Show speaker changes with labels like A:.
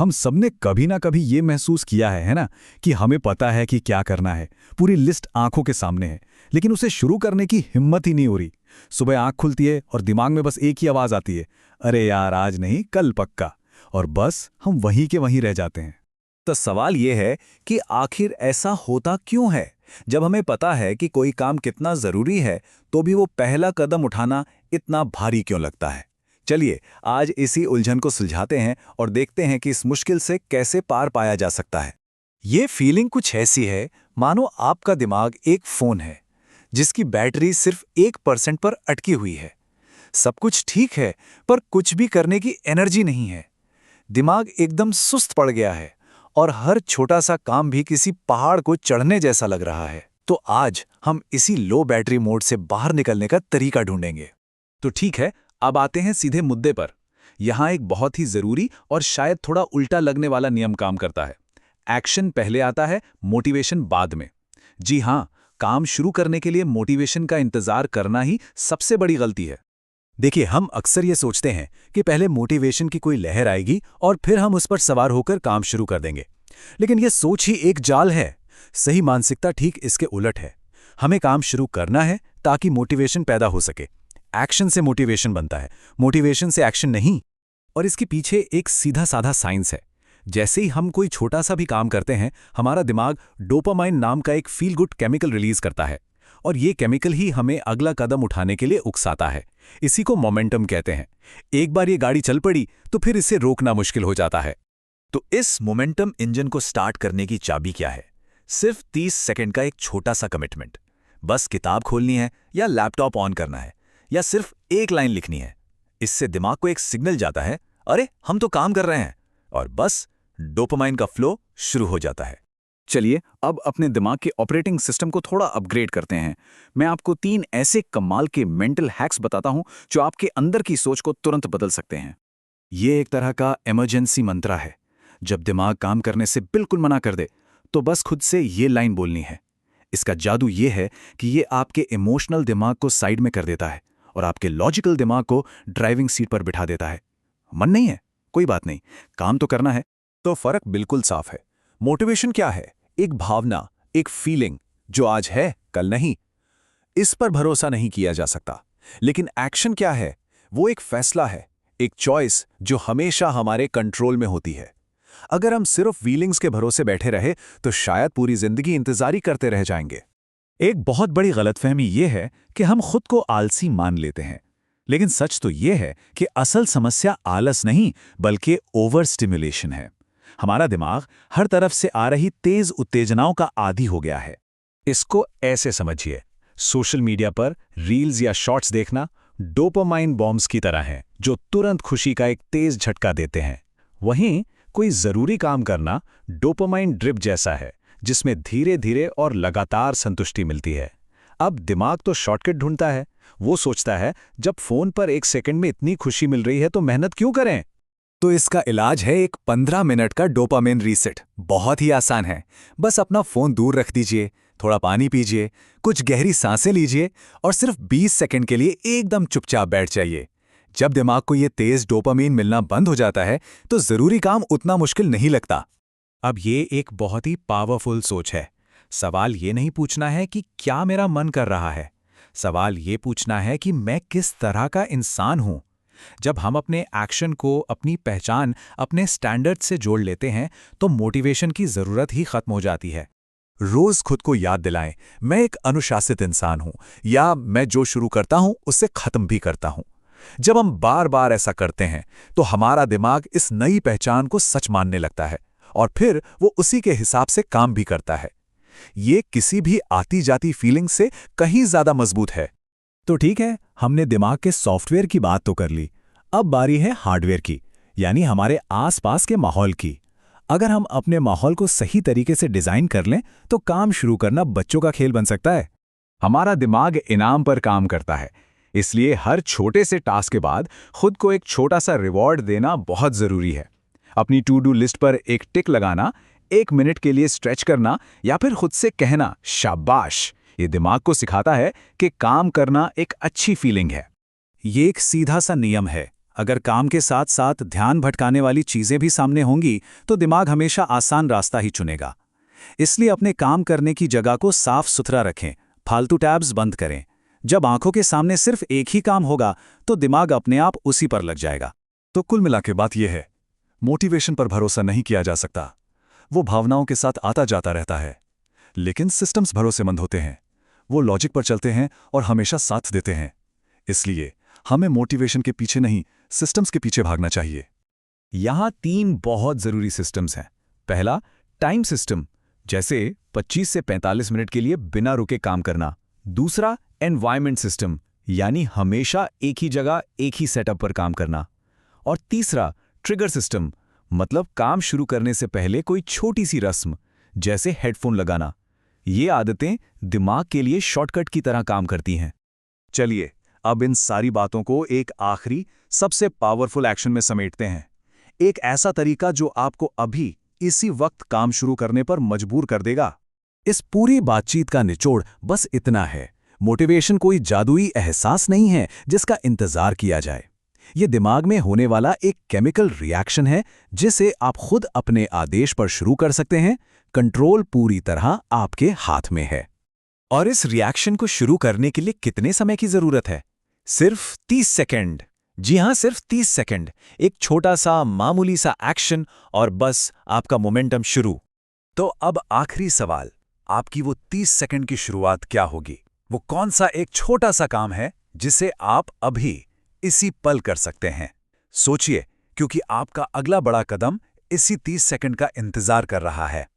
A: हम सबने कभी ना कभी ये महसूस किया है ना, कि हमें पता है कि क्या करना है, पूरी लिस्ट आंखों के सामने है, लेकिन उसे शुरू करने की हिम्मत ही नहीं हो रही। सुबह आंख खुलती है और दिमाग में बस एक ही आवाज आती है, अरे यार आज नहीं कल पक्का। और बस हम वहीं के वहीं रह जाते हैं।
B: तो सवाल ये है कि आखिर ऐसा होता क्यों है? जब हमें पता है कि कोई काम कितना जरूरी है, तो भी वो पहला कदम उठाना इतना भारी क्यों लगता है? चलिए आज इसी उलझन को सुलझाते हैं और देखते हैं कि इस मुश्किल से कैसे पार पाया जा सकता है। ये फीलिंग कुछ ऐसी है मानो आपका दिमाग एक फोन है जिसकी बैटरी सिर्फ 1% पर अटकी हुई है। सब कुछ ठीक है पर कुछ भी करने की एनर्जी नहीं है। दिमाग एकदम सुस्त पड़ गया है और हर छोटा सा काम भी किसी पहाड़ को चढ़ने जैसा लग रहा है। तो आज हम इसी लो बैटरी मोड से बाहर निकलने का तरीका ढूंढेंगे।
A: तो ठीक है, अब आते हैं सीधे मुद्दे पर। यहाँ एक बहुत ही जरूरी और शायद थोड़ा उल्टा लगने वाला नियम काम करता है। एक्शन पहले आता है, मोटिवेशन बाद में। जी हाँ, काम शुरू करने के लिए मोटिवेशन का इंतजार करना ही सबसे बड़ी गलती है।
B: देखिए, हम अक्सर ये सोचते हैं कि पहले मोटिवेशन की कोई लहर आएगी और फिर हम उस पर सवार होकर काम शुरू कर देंगे। लेकिन यह सोच ही एक जाल है। सही मानसिकता ठीक इसके उलट है। हमें काम शुरू करना है ताकि मोटिवेशन पैदा हो सके। एक्शन से मोटिवेशन बनता है, मोटिवेशन से एक्शन नहीं। और इसके पीछे एक सीधा साधा साइंस है। जैसे ही हम कोई छोटा सा भी काम करते हैं, हमारा दिमाग डोपामाइन नाम का एक फील गुड केमिकल रिलीज करता है, और ये केमिकल ही हमें अगला कदम उठाने के लिए उकसाता है। इसी को मोमेंटम कहते हैं। एक बार ये गाड़ी चल पड़ी तो फिर इसे रोकना मुश्किल हो जाता है। तो इस मोमेंटम इंजन को स्टार्ट करने की चाबी क्या है? सिर्फ 30 सेकंड का एक छोटा सा कमिटमेंट। बस किताब खोलनी है या लैपटॉप ऑन करना है या सिर्फ एक लाइन लिखनी है। इससे दिमाग को एक सिग्नल जाता है, अरे हम तो काम कर रहे हैं, और बस डोपामाइन का फ्लो शुरू हो जाता है।
A: चलिए अब अपने दिमाग के ऑपरेटिंग सिस्टम को थोड़ा अपग्रेड करते हैं। मैं आपको 3 ऐसे कमाल के मेंटल हैक्स बताता हूं जो आपके अंदर की सोच को तुरंत बदल सकते हैं। ये एक तरह का इमरजेंसी मंत्रा है। जब दिमाग काम करने से बिल्कुल मना कर दे, तो बस खुद से ये लाइन बोलनी है। इसका जादू ये है कि ये आपके इमोशनल दिमाग को साइड में कर देता है और आपके लॉजिकल दिमाग को ड्राइविंग सीट पर बिठा देता है। मन नहीं है, कोई बात नहीं, काम तो करना है।
B: तो फर्क बिल्कुल साफ है। मोटिवेशन क्या है? एक भावना, एक फीलिंग जो आज है कल नहीं। इस पर भरोसा नहीं किया जा सकता। लेकिन एक्शन क्या है? वो एक फैसला है, एक चॉइस जो हमेशा हमारे कंट्रोल में होती है। अगर हम सिर्फ फीलिंग्स के भरोसे बैठे रहे तो शायद पूरी जिंदगी इंतजारी करते रह जाएंगे। एक बहुत बड़ी गलतफहमी यह है कि हम खुद को आलसी मान लेते हैं। लेकिन सच तो यह है कि असल समस्या आलस नहीं बल्कि ओवर स्टिमुलेशन है। हमारा दिमाग हर तरफ से आ रही तेज उत्तेजनाओं का आदी हो गया है। इसको ऐसे समझिए, सोशल मीडिया पर रील्स या शॉर्ट्स देखना डोपामाइन बॉम्ब्स की तरह है जो तुरंत खुशी का एक तेज झटका देते हैं। वहीं कोई जरूरी काम करना डोपामाइन ड्रिप जैसा है जिसमें धीरे धीरे और लगातार संतुष्टि मिलती है। अब दिमाग तो शॉर्टकट ढूंढता है। वो सोचता है जब फोन पर 1 सेकंड में इतनी खुशी मिल रही है तो मेहनत क्यों करें? तो इसका इलाज है एक 15 मिनट का डोपामाइन रीसेट। बहुत ही आसान है। बस अपना फोन दूर रख दीजिए, थोड़ा पानी पीजिए, कुछ गहरी सांसें लीजिए और सिर्फ 20 सेकंड के लिए एकदम चुपचाप बैठ जाइए। जब दिमाग को ये तेज डोपामाइन मिलना बंद हो जाता है तो जरूरी काम उतना मुश्किल नहीं लगता। अब ये एक बहुत ही पावरफुल सोच है। सवाल ये नहीं पूछना है कि क्या मेरा मन कर रहा है, सवाल ये पूछना है कि मैं किस तरह का इंसान हूं। जब हम अपने एक्शन को, अपनी पहचान, अपने स्टैंडर्ड से जोड़ लेते हैं तो मोटिवेशन की जरूरत ही खत्म हो जाती है। रोज खुद को याद दिलाएं, मैं एक अनुशासित इंसान हूं, या मैं जो शुरू करता हूं उससे खत्म भी करता हूं। जब हम बार बार ऐसा करते हैं तो हमारा दिमाग इस नई पहचान को सच मानने लगता है और फिर वो उसी के हिसाब से काम भी करता है। ये किसी भी आती जाती फीलिंग से कहीं ज्यादा मजबूत है। तो ठीक है, हमने दिमाग के सॉफ्टवेयर की बात तो कर ली। अब बारी है हार्डवेयर की, यानी हमारे आसपास के माहौल की। अगर हम अपने माहौल को सही तरीके से डिजाइन कर लें तो काम शुरू करना बच्चों का खेल बन सकता है। हमारा दिमाग इनाम पर काम करता है, इसलिए हर छोटे से टास्क के बाद खुद को एक छोटा सा रिवॉर्ड देना बहुत जरूरी है। अपनी टू डू लिस्ट पर एक टिक लगाना, 1 मिनट के लिए स्ट्रेच करना या फिर खुद से कहना शाबाश, ये दिमाग को सिखाता है कि काम करना एक अच्छी फीलिंग है। ये एक सीधा सा नियम है, अगर काम के साथ साथ ध्यान भटकाने वाली चीजें भी सामने होंगी तो दिमाग हमेशा आसान रास्ता ही चुनेगा। इसलिए अपने काम करने की जगह को साफ सुथरा रखें, फालतू टैब्स बंद करें। जब आंखों के सामने सिर्फ एक ही काम होगा तो दिमाग अपने आप उसी पर लग जाएगा।
C: तो कुल मिला के बात यह है, मोटिवेशन पर भरोसा नहीं किया जा सकता। वो भावनाओं के साथ आता जाता रहता है। लेकिन सिस्टम्स भरोसेमंद होते हैं। वो लॉजिक पर चलते हैं और हमेशा साथ देते हैं। इसलिए हमें मोटिवेशन के पीछे नहीं, सिस्टम्स के पीछे भागना चाहिए।
A: यहां 3 बहुत जरूरी सिस्टम्स हैं। पहला, टाइम सिस्टम, जैसे 25 से 45 मिनट के लिए बिना रुके काम करना। दूसरा, एनवायरनमेंट सिस्टम, यानी हमेशा एक ही जगह एक ही सेटअप पर काम करना। और तीसरा, ट्रिगर सिस्टम, मतलब काम शुरू करने से पहले कोई छोटी सी रस्म, जैसे हेडफोन लगाना। ये आदतें दिमाग के लिए शॉर्टकट की तरह काम करती हैं।
C: चलिए अब इन सारी बातों को एक आखिरी सबसे पावरफुल एक्शन में समेटते हैं। एक ऐसा तरीका जो आपको अभी इसी वक्त काम शुरू करने पर मजबूर कर देगा।
B: इस पूरी बातचीत का निचोड़ बस इतना है, मोटिवेशन कोई जादुई एहसास नहीं है जिसका इंतजार किया जाए। ये दिमाग में होने वाला एक केमिकल रिएक्शन है जिसे आप खुद अपने आदेश पर शुरू कर सकते हैं। कंट्रोल पूरी तरह आपके हाथ में है।
A: और इस रिएक्शन को शुरू करने के लिए कितने समय की जरूरत है? सिर्फ 30 सेकंड। जी हां, सिर्फ 30 सेकंड। एक छोटा सा मामूली सा एक्शन और बस आपका मोमेंटम शुरू।
C: तो अब आखिरी सवाल, आपकी वो 30 सेकंड की शुरुआत क्या होगी? वो कौन सा एक छोटा सा काम है जिसे आप अभी इसी पल कर सकते हैं? सोचिए, क्योंकि आपका अगला बड़ा कदम इसी 30 सेकंड का इंतजार कर रहा है।